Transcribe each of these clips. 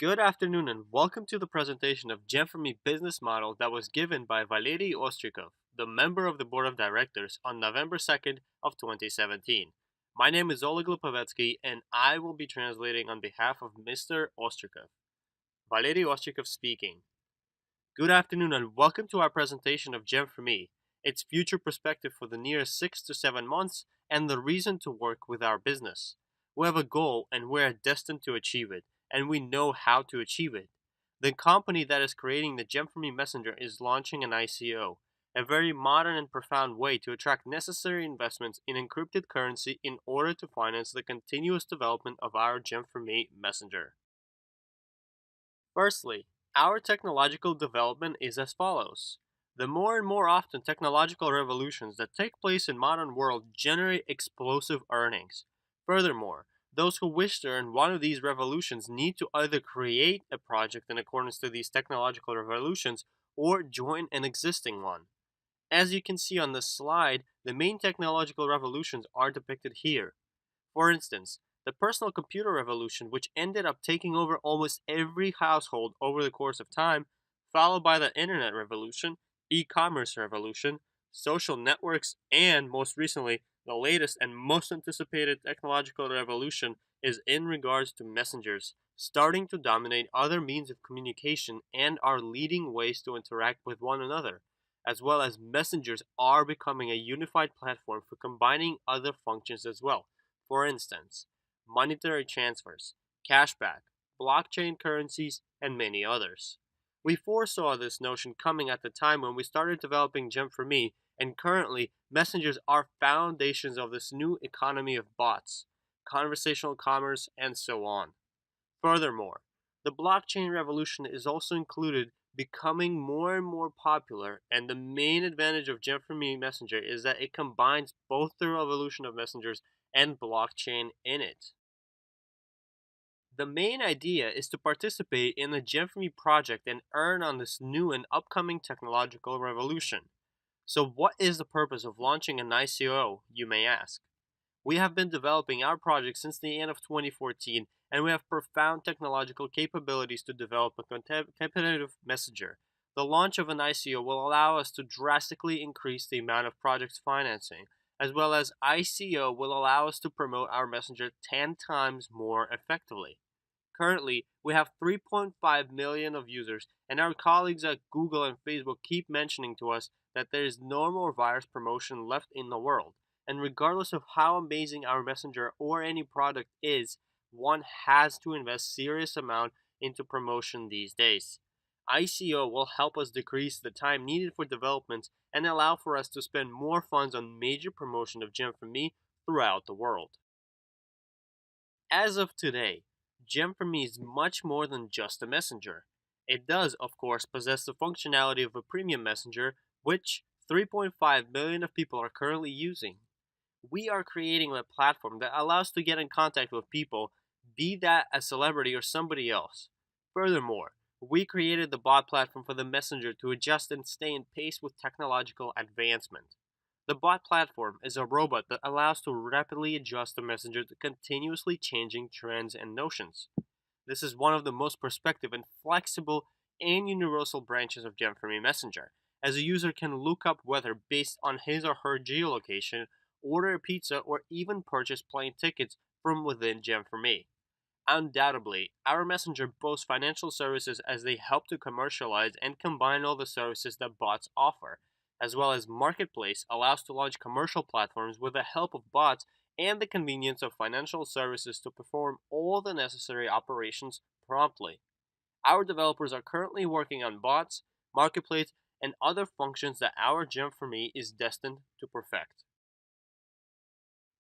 Good afternoon and welcome to the presentation of Gem4me business model that was given by Valery Ostrikov, the member of the board of directors on November 2nd of 2017. My name is Oleg Lupovetsky and I will be translating on behalf of Mr. Ostrikov. Valery Ostrikov speaking. Good afternoon and welcome to our presentation of Gem4me, its future perspective for the near 6 to 7 months and the reason to work with our business. We have a goal and we're destined to achieve it, and we know how to achieve it. The company that is creating the Gem4me Messenger is launching an ICO, a very modern and profound way to attract necessary investments in encrypted currency in order to finance the continuous development of our Gem4me Messenger. Firstly, our technological development is as follows. The more and more often technological revolutions that take place in modern world generate explosive earnings. Furthermore, those who wish to earn one of these revolutions need to either create a project in accordance to these technological revolutions or join an existing one. As you can see on this slide, the main technological revolutions are depicted here. For instance, the personal computer revolution, which ended up taking over almost every household over the course of time, followed by the internet revolution, e-commerce revolution, social networks, and most recently, the latest and most anticipated technological revolution is in regards to messengers, starting to dominate other means of communication and are leading ways to interact with one another, as well as messengers are becoming a unified platform for combining other functions as well. For instance, monetary transfers, cashback, blockchain currencies, and many others. We foresaw this notion coming at the time when we started developing Gem4me, and currently, messengers are foundations of this new economy of bots, conversational commerce, and so on. Furthermore, the blockchain revolution is also included becoming more and more popular, and the main advantage of Gem4me Messenger is that it combines both the revolution of messengers and blockchain in it. The main idea is to participate in the Gem4me project and earn on this new and upcoming technological revolution. So what is the purpose of launching an ICO, you may ask? We have been developing our project since the end of 2014, and we have profound technological capabilities to develop a competitive messenger. The launch of an ICO will allow us to drastically increase the amount of projects financing, as well as ICO will allow us to promote our messenger 10 times more effectively. Currently, we have 3.5 million of users, and our colleagues at Google and Facebook keep mentioning to us that there is no more virus promotion left in the world. And regardless of how amazing our messenger or any product is, one has to invest serious amount into promotion these days. ICO will help us decrease the time needed for development and allow for us to spend more funds on major promotion of Gem4me throughout the world. As of today, Gem4me is much more than just a messenger. It does, of course, possess the functionality of a premium messenger, which 3.5 million of people are currently using. We are creating a platform that allows to get in contact with people, be that a celebrity or somebody else. Furthermore, we created the bot platform for the messenger to adjust and stay in pace with technological advancement. The bot platform is a robot that allows to rapidly adjust the messenger to continuously changing trends and notions. This is one of the most perspective and flexible and universal branches of Gem4me Messenger, as a user can look up weather based on his or her geolocation, order a pizza, or even purchase plane tickets from within Gem4me. Undoubtedly, our messenger boasts financial services as they help to commercialize and combine all the services that bots offer, as well as marketplace allows to launch commercial platforms with the help of bots and the convenience of financial services to perform all the necessary operations promptly. Our developers are currently working on bots, marketplace, and other functions that our Gem4me is destined to perfect.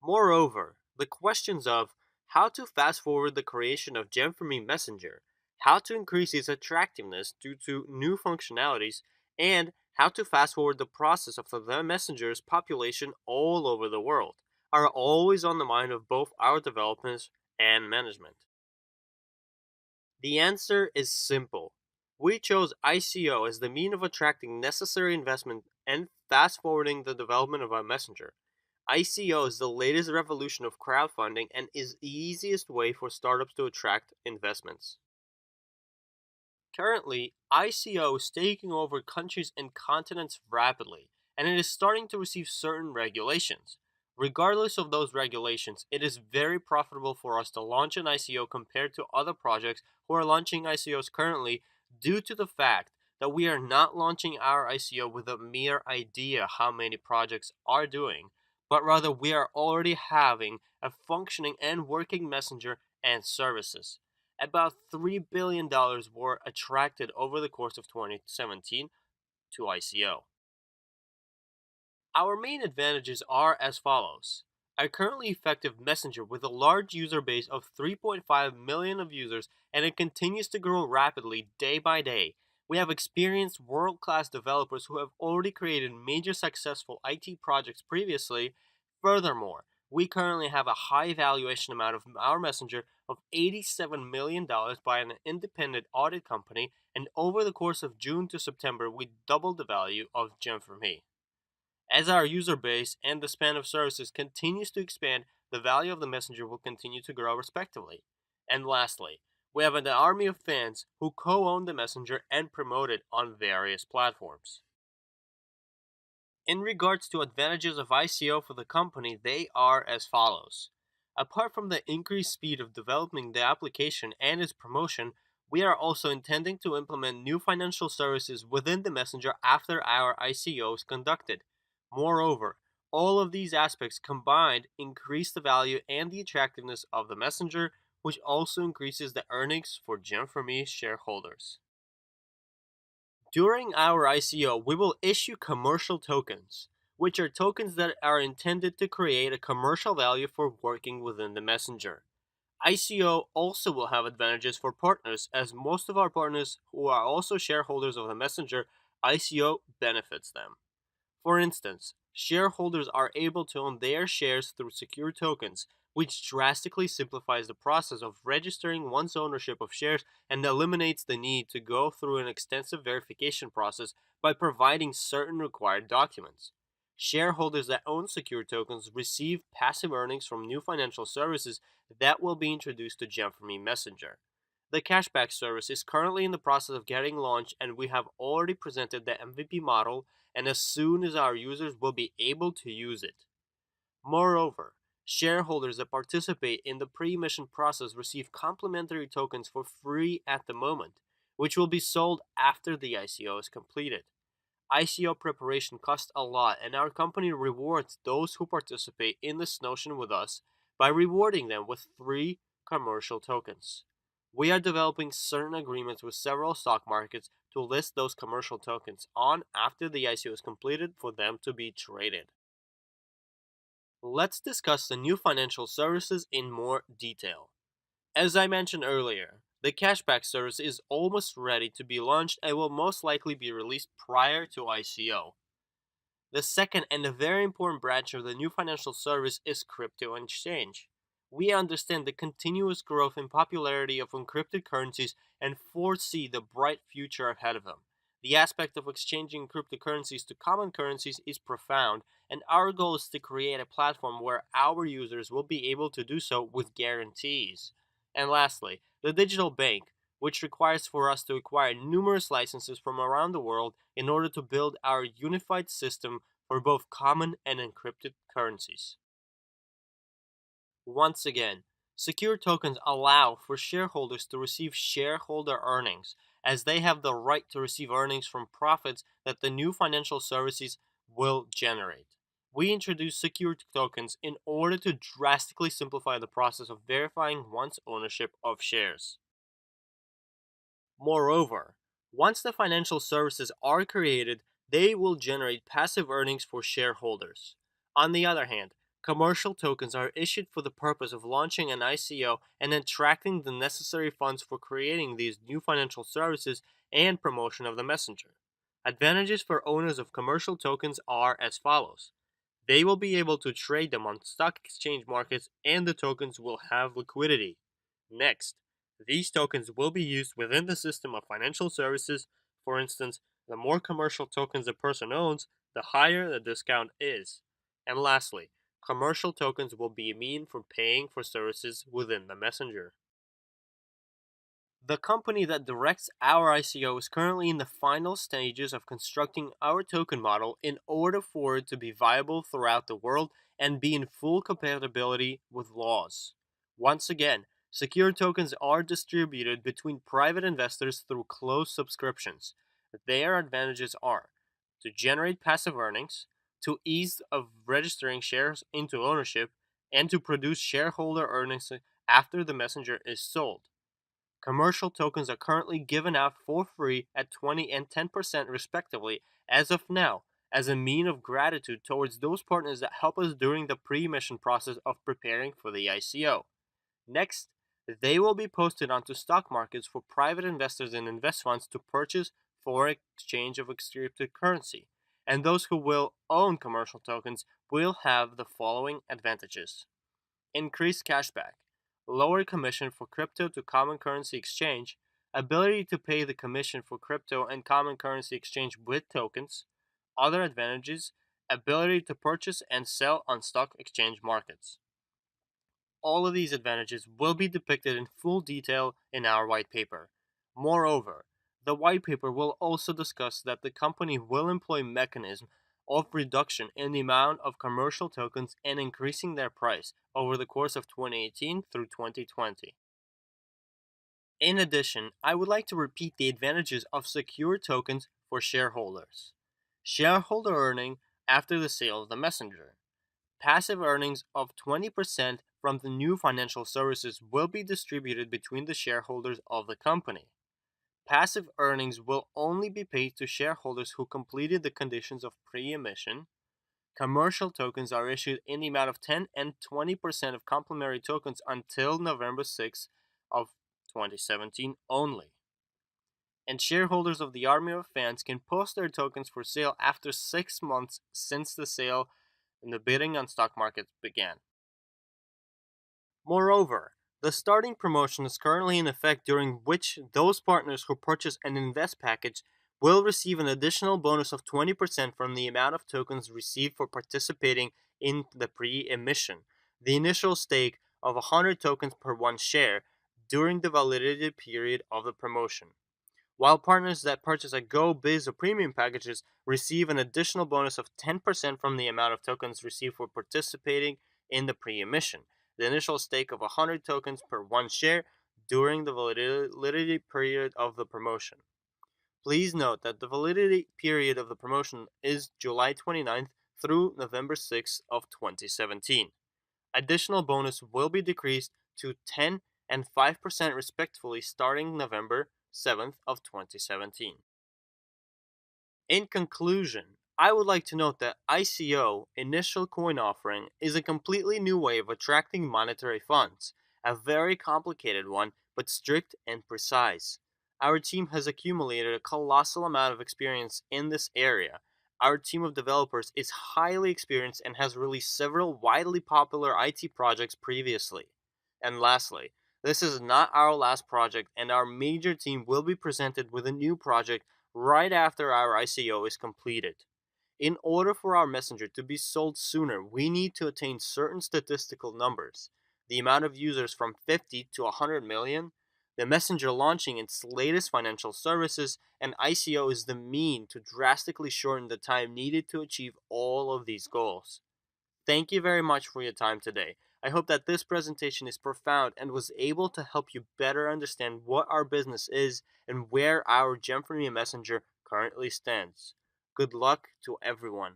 Moreover, the questions of how to fast forward the creation of Gem4me Messenger, how to increase its attractiveness due to new functionalities, and how to fast forward the process of the messenger's population all over the world are always on the mind of both our developers and management. The answer is simple. We chose ICO as the mean of attracting necessary investment and fast forwarding the development of our messenger. ICO is the latest revolution of crowdfunding and is the easiest way for startups to attract investments. Currently, ICO is taking over countries and continents rapidly, and it is starting to receive certain regulations. Regardless of those regulations, it is very profitable for us to launch an ICO compared to other projects who are launching ICOs currently due to the fact that we are not launching our ICO with a mere idea how many projects are doing, but rather we are already having a functioning and working messenger and services. About $3 billion were attracted over the course of 2017 to ICO. Our main advantages are as follows. A currently effective messenger with a large user base of 3.5 million of users, and it continues to grow rapidly day by day. We have experienced world-class developers who have already created major successful IT projects previously. Furthermore, we currently have a high valuation amount of our messenger of $87 million by an independent audit company, and over the course of June to September, we doubled the value of Gem4me. As our user base and the span of services continues to expand, the value of the messenger will continue to grow respectively. And lastly, we have an army of fans who co-own the messenger and promote it on various platforms. In regards to advantages of ICO for the company, they are as follows. Apart from the increased speed of developing the application and its promotion, we are also intending to implement new financial services within the Messenger after our ICO is conducted. Moreover, all of these aspects combined increase the value and the attractiveness of the Messenger, which also increases the earnings for Gem4me shareholders. During our ICO, we will issue commercial tokens, which are tokens that are intended to create a commercial value for working within the messenger. ICO also will have advantages for partners, as most of our partners who are also shareholders of the messenger, ICO benefits them. For instance, shareholders are able to own their shares through secure tokens, which drastically simplifies the process of registering one's ownership of shares and eliminates the need to go through an extensive verification process by providing certain required documents. Shareholders that own secure tokens receive passive earnings from new financial services that will be introduced to Gem4me Messenger. The cashback service is currently in the process of getting launched, and we have already presented the MVP model, and as soon as our users will be able to use it. Moreover, shareholders that participate in the pre-emission process receive complimentary tokens for free at the moment, which will be sold after the ICO is completed. ICO preparation costs a lot, and our company rewards those who participate in this notion with us by rewarding them with free commercial tokens. We are developing certain agreements with several stock markets to list those commercial tokens on after the ICO is completed for them to be traded. Let's discuss the new financial services in more detail. As I mentioned earlier, the cashback service is almost ready to be launched and will most likely be released prior to ICO. The second and a very important branch of the new financial service is crypto exchange. We understand the continuous growth in popularity of encrypted currencies and foresee the bright future ahead of them. The aspect of exchanging cryptocurrencies to common currencies is profound, and our goal is to create a platform where our users will be able to do so with guarantees. And lastly, the digital bank, which requires for us to acquire numerous licenses from around the world in order to build our unified system for both common and encrypted currencies. Once again, secure tokens allow for shareholders to receive shareholder earnings, as they have the right to receive earnings from profits that the new financial services will generate. We introduce secure tokens in order to drastically simplify the process of verifying one's ownership of shares. Moreover, once the financial services are created, they will generate passive earnings for shareholders. On the other hand, commercial tokens are issued for the purpose of launching an ICO and attracting the necessary funds for creating these new financial services and promotion of the messenger. Advantages for owners of commercial tokens are as follows. They will be able to trade them on stock exchange markets, and the tokens will have liquidity. Next, these tokens will be used within the system of financial services. For instance, the more commercial tokens a person owns, the higher the discount is. And lastly, commercial tokens will be a mean for paying for services within the messenger. The company that directs our ICO is currently in the final stages of constructing our token model in order for it to be viable throughout the world and be in full compatibility with laws. Once again, secure tokens are distributed between private investors through closed subscriptions. Their advantages are to generate passive earnings, to ease of registering shares into ownership, and to produce shareholder earnings after the messenger is sold. Commercial tokens are currently given out for free at 20 and 10% respectively as of now, as a mean of gratitude towards those partners that help us during the pre-emission process of preparing for the ICO. Next, they will be posted onto stock markets for private investors and invest funds to purchase for exchange of restricted currency. And those who will own commercial tokens will have the following advantages: increased cashback, lower commission for crypto to common currency exchange, ability to pay the commission for crypto and common currency exchange with tokens, other advantages, ability to purchase and sell on stock exchange markets. All of these advantages will be depicted in full detail in our white paper. Moreover, the white paper will also discuss that the company will employ mechanism of reduction in the amount of commercial tokens and increasing their price over the course of 2018 through 2020. In addition, I would like to repeat the advantages of secure tokens for shareholders. Shareholder earning after the sale of the messenger. Passive earnings of 20% from the new financial services will be distributed between the shareholders of the company. Passive earnings will only be paid to shareholders who completed the conditions of pre-emission. Commercial tokens are issued in the amount of 10 and 20% of complementary tokens until November 6th of 2017 only. And shareholders of the Army of Fans can post their tokens for sale after 6 months since the sale and the bidding on stock markets began. Moreover, the starting promotion is currently in effect, during which those partners who purchase an invest package will receive an additional bonus of 20% from the amount of tokens received for participating in the pre-emission. The initial stake of 100 tokens per one share during the validity period of the promotion, while partners that purchase a Go, Biz, or Premium packages receive an additional bonus of 10% from the amount of tokens received for participating in the pre-emission. The initial stake of 100 tokens per one share during the validity period of the promotion. Please note that the validity period of the promotion is July 29th through November 6th of 2017. Additional bonus will be decreased to 10 and 5% respectively starting November 7th of 2017. In conclusion, I would like to note that ICO, initial coin offering, is a completely new way of attracting monetary funds, a very complicated one, but strict and precise. Our team has accumulated a colossal amount of experience in this area. Our team of developers is highly experienced and has released several widely popular IT projects previously. And lastly, this is not our last project, and our major team will be presented with a new project right after our ICO is completed. In order for our messenger to be sold sooner, we need to attain certain statistical numbers: the amount of users from 50 to 100 million, the messenger launching its latest financial services, and ICO is the mean to drastically shorten the time needed to achieve all of these goals. Thank you very much for your time today. I hope that this presentation is profound and was able to help you better understand what our business is and where our Gem4me messenger currently stands. Good luck to everyone.